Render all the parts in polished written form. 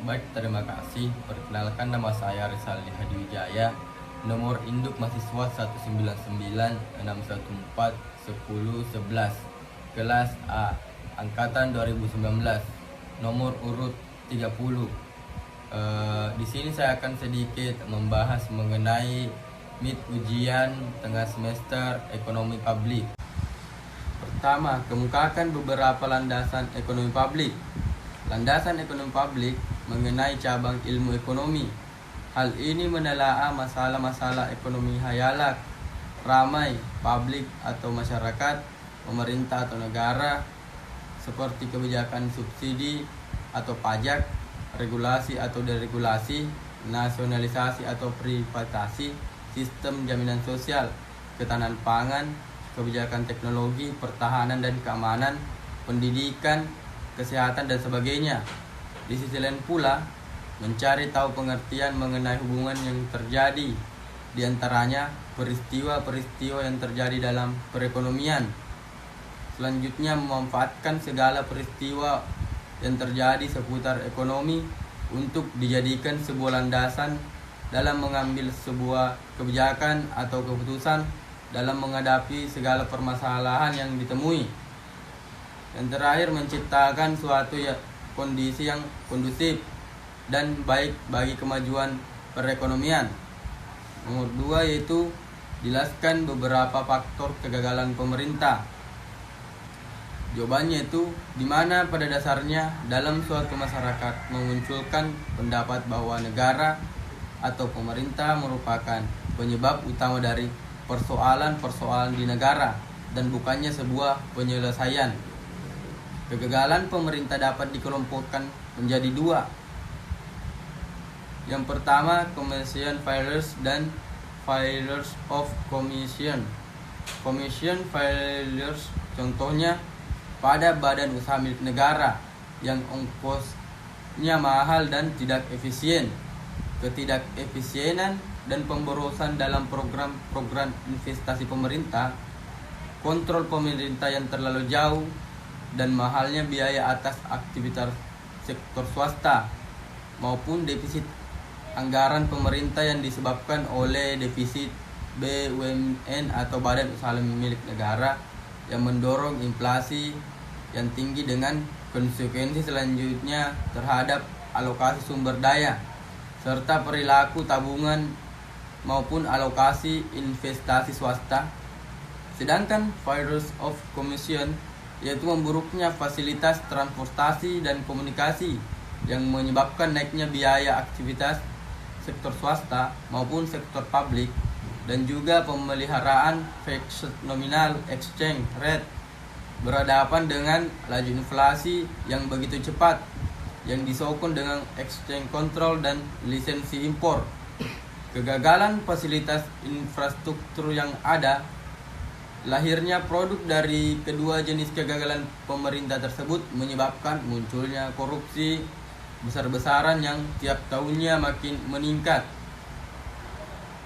Baik, terima kasih. Perkenalkan, nama saya Rizal Hadiwijaya. Nomor induk mahasiswa 19961141011. Kelas A, angkatan 2019. Nomor urut 30. Di sini saya akan sedikit membahas mengenai ujian tengah semester ekonomi publik. Pertama, kemukakan beberapa landasan ekonomi publik. Landasan ekonomi publik mengenai cabang ilmu ekonomi. Hal ini menelaah masalah-masalah ekonomi hayalak, ramai, publik atau masyarakat, pemerintah atau negara, seperti kebijakan subsidi atau pajak, regulasi atau deregulasi, nasionalisasi atau privatisasi, sistem jaminan sosial, ketahanan pangan, kebijakan teknologi, pertahanan dan keamanan, pendidikan, kesehatan dan sebagainya. Di sisi lain pula, mencari tahu pengertian mengenai hubungan yang terjadi, di antaranya peristiwa-peristiwa yang terjadi dalam perekonomian. Selanjutnya, memanfaatkan segala peristiwa yang terjadi seputar ekonomi untuk dijadikan sebuah landasan dalam mengambil sebuah kebijakan atau keputusan dalam menghadapi segala permasalahan yang ditemui. Yang terakhir, menciptakan suatu kondisi yang kondusif dan baik bagi kemajuan perekonomian. Nomor 2 yaitu jelaskan beberapa faktor kegagalan pemerintah. Jawabannya itu di mana pada dasarnya dalam suatu masyarakat memunculkan pendapat bahwa negara atau pemerintah merupakan penyebab utama dari persoalan-persoalan di negara dan bukannya sebuah penyelesaian. Kegagalan pemerintah dapat dikelompokkan menjadi 2. Yang pertama, commission failures dan failures of commission. Commission failures contohnya pada badan usaha milik negara yang ongkosnya mahal dan tidak efisien. Ketidakefisienan dan pemborosan dalam program-program investasi pemerintah, kontrol pemerintah yang terlalu jauh, dan mahalnya biaya atas aktivitas sektor swasta, maupun defisit anggaran pemerintah yang disebabkan oleh defisit BUMN atau badan usaha milik negara yang mendorong inflasi yang tinggi dengan konsekuensi selanjutnya terhadap alokasi sumber daya serta perilaku tabungan maupun alokasi investasi swasta. Sedangkan failures of commission yaitu memburuknya fasilitas transportasi dan komunikasi yang menyebabkan naiknya biaya aktivitas sektor swasta maupun sektor publik, dan juga pemeliharaan fixed nominal exchange rate berhadapan dengan laju inflasi yang begitu cepat yang disokong dengan exchange control dan lisensi impor. Kegagalan fasilitas infrastruktur yang ada. Lahirnya produk dari kedua jenis kegagalan pemerintah tersebut menyebabkan munculnya korupsi besar-besaran yang tiap tahunnya makin meningkat.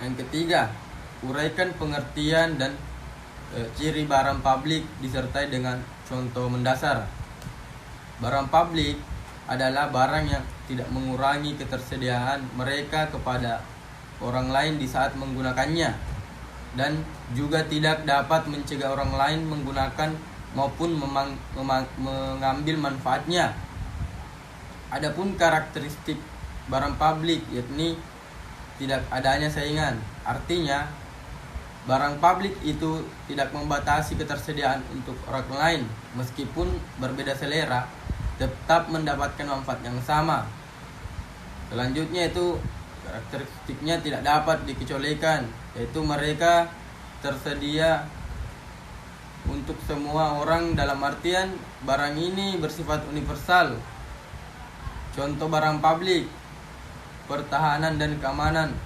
Yang ketiga, uraikan pengertian dan ciri barang publik disertai dengan contoh mendasar. Barang publik adalah barang yang tidak mengurangi ketersediaan mereka kepada orang lain di saat menggunakannya, dan juga tidak dapat mencegah orang lain menggunakan maupun mengambil manfaatnya. Adapun karakteristik barang publik yakni tidak adanya saingan. Artinya, barang publik itu tidak membatasi ketersediaan untuk orang lain, meskipun berbeda selera, tetap mendapatkan manfaat yang sama. Selanjutnya itu karakteristiknya tidak dapat dikecualikan, yaitu mereka tersedia untuk semua orang dalam artian barang ini bersifat universal. Contoh barang publik, pertahanan dan keamanan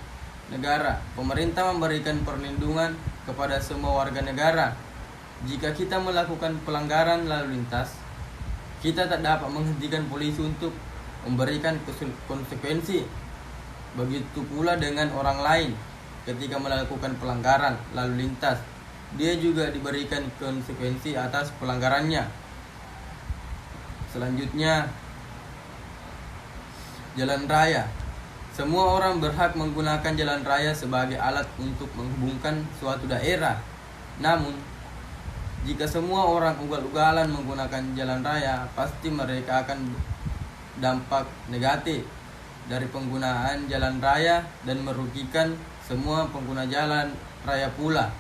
negara. Pemerintah memberikan perlindungan kepada semua warga negara. Jika kita melakukan pelanggaran lalu lintas, kita tak dapat menghentikan polisi untuk memberikan konsekuensi. Begitu pula dengan orang lain, ketika melakukan pelanggaran lalu lintas, dia juga diberikan konsekuensi atas pelanggarannya. Selanjutnya, Jalan raya. Semua orang berhak menggunakan jalan raya sebagai alat untuk menghubungkan suatu daerah. Namun, jika semua orang ugal-ugalan menggunakan jalan raya, pasti mereka akan dampak negatif dari penggunaan jalan raya dan merugikan semua pengguna jalan raya pula.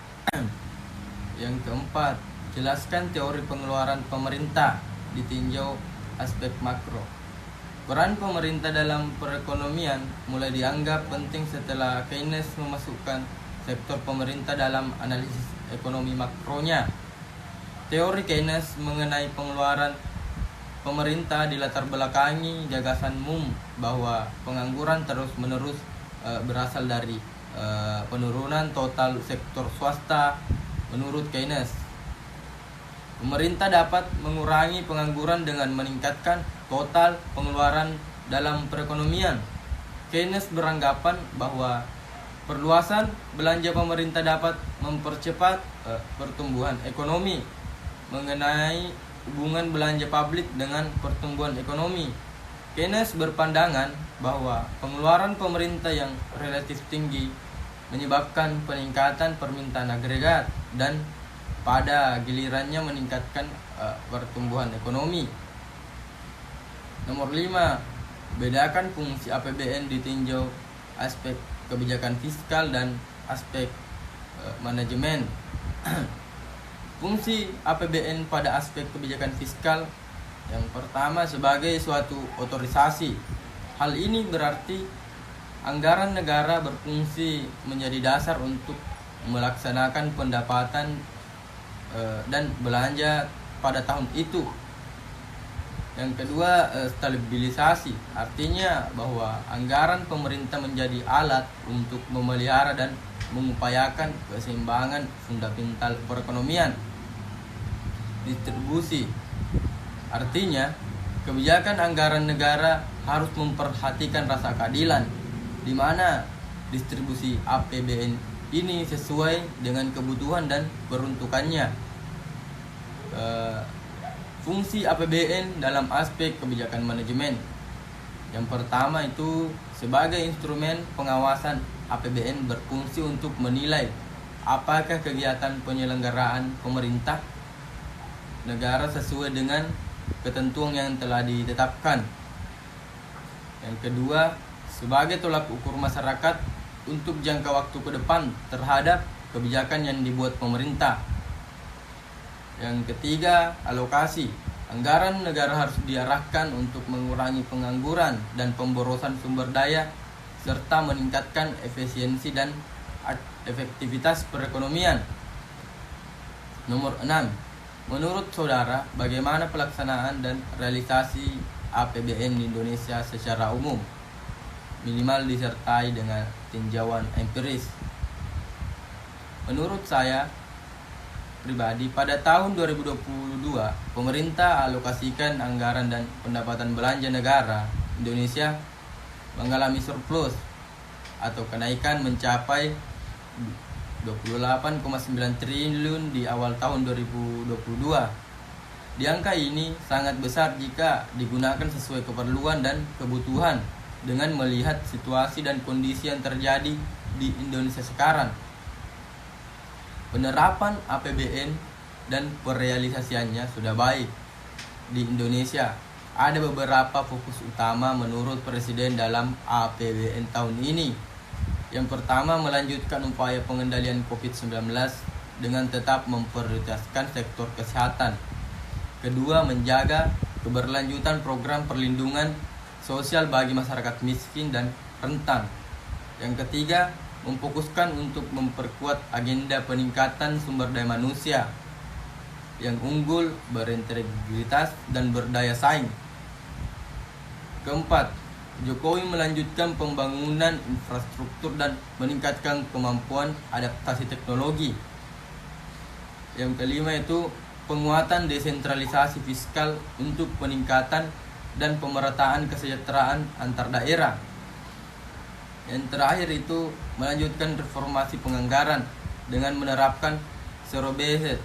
Yang keempat, jelaskan teori pengeluaran pemerintah ditinjau aspek makro. Peran pemerintah dalam perekonomian mulai dianggap penting setelah Keynes memasukkan sektor pemerintah dalam analisis ekonomi makronya. Teori Keynes mengenai pengeluaran pemerintah dilatar belakangi gagasan MUM bahwa pengangguran terus-menerus berasal dari penurunan total sektor swasta. Menurut Keynes, pemerintah dapat mengurangi pengangguran dengan meningkatkan total pengeluaran dalam perekonomian. Keynes beranggapan bahwa perluasan belanja pemerintah dapat mempercepat pertumbuhan ekonomi. Mengenai hubungan belanja publik dengan pertumbuhan ekonomi, Keynes berpandangan bahwa pengeluaran pemerintah yang relatif tinggi menyebabkan peningkatan permintaan agregat dan pada gilirannya meningkatkan pertumbuhan ekonomi. Nomor 5, bedakan fungsi APBN ditinjau aspek kebijakan fiskal dan aspek manajemen. Fungsi APBN pada aspek kebijakan fiskal, yang pertama sebagai suatu otorisasi. Hal ini berarti anggaran negara berfungsi menjadi dasar untuk melaksanakan pendapatan dan belanja pada tahun itu. Yang kedua, stabilisasi, artinya bahwa anggaran pemerintah menjadi alat untuk memelihara dan mengupayakan keseimbangan fundamental perekonomian. Distribusi, artinya kebijakan anggaran negara harus memperhatikan rasa keadilan, di mana distribusi APBN ini sesuai dengan kebutuhan dan peruntukannya. Fungsi APBN dalam aspek kebijakan manajemen. Yang pertama itu sebagai instrumen pengawasan, APBN berfungsi untuk menilai apakah kegiatan penyelenggaraan pemerintah negara sesuai dengan ketentuan yang telah ditetapkan. Yang kedua, sebagai tolak ukur masyarakat untuk jangka waktu ke depan terhadap kebijakan yang dibuat pemerintah. Yang ketiga, alokasi. Anggaran negara harus diarahkan untuk mengurangi pengangguran dan pemborosan sumber daya serta meningkatkan efisiensi dan efektivitas perekonomian. Nomor 6. Menurut saudara, bagaimana pelaksanaan dan realisasi APBN di Indonesia secara umum? Minimal disertai dengan tinjauan empiris. Menurut saya pribadi, pada tahun 2022, pemerintah alokasikan anggaran dan pendapatan belanja negara Indonesia mengalami surplus atau kenaikan mencapai 28,9 triliun di awal tahun 2022. Di angka ini sangat besar jika digunakan sesuai keperluan dan kebutuhan dengan melihat situasi dan kondisi yang terjadi di Indonesia sekarang. Penerapan APBN dan perealisasiannya sudah baik di Indonesia. Ada beberapa fokus utama menurut Presiden dalam APBN tahun ini. Yang pertama, melanjutkan upaya pengendalian COVID-19 dengan tetap memprioritaskan sektor kesehatan. Kedua, menjaga keberlanjutan program perlindungan sosial bagi masyarakat miskin dan rentan. Yang ketiga, memfokuskan untuk memperkuat agenda peningkatan sumber daya manusia yang unggul, berintegritas, dan berdaya saing. Keempat, Jokowi melanjutkan pembangunan infrastruktur dan meningkatkan kemampuan adaptasi teknologi. Yang kelima itu penguatan desentralisasi fiskal untuk peningkatan dan pemerataan kesejahteraan antar daerah. Yang terakhir itu melanjutkan reformasi penganggaran dengan menerapkan zero-based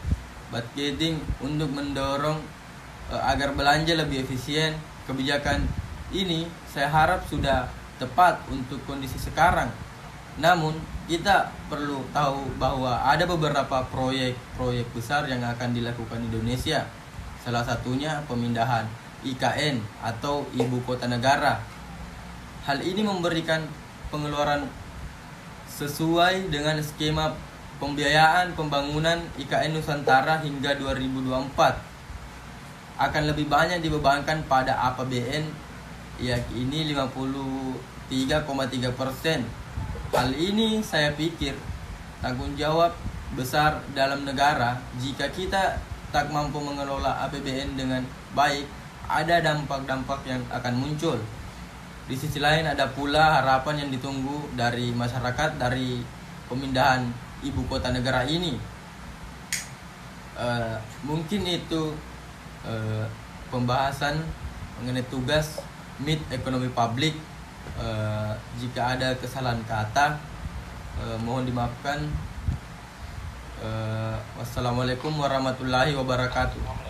budgeting untuk mendorong agar belanja lebih efisien, kebijakan ini saya harap sudah tepat untuk kondisi sekarang. Namun kita perlu tahu bahwa ada beberapa proyek besar yang akan dilakukan Indonesia. Salah satunya pemindahan IKN atau Ibu Kota Negara. Hal ini memberikan pengeluaran sesuai dengan skema pembiayaan pembangunan IKN Nusantara hingga 2024. Akan lebih banyak dibebankan pada APBN, yakni 53,3%. Hal ini saya pikir tanggung jawab besar dalam negara. Jika kita tak mampu mengelola APBN dengan baik, ada dampak-dampak yang akan muncul. Di sisi lain ada pula harapan yang ditunggu dari masyarakat dari pemindahan ibu kota negara ini. Mungkin itu pembahasan mengenai tugas MIT Ekonomi Publik. Jika ada kesalahan kata, mohon dimaafkan. Wassalamualaikum warahmatullahi wabarakatuh.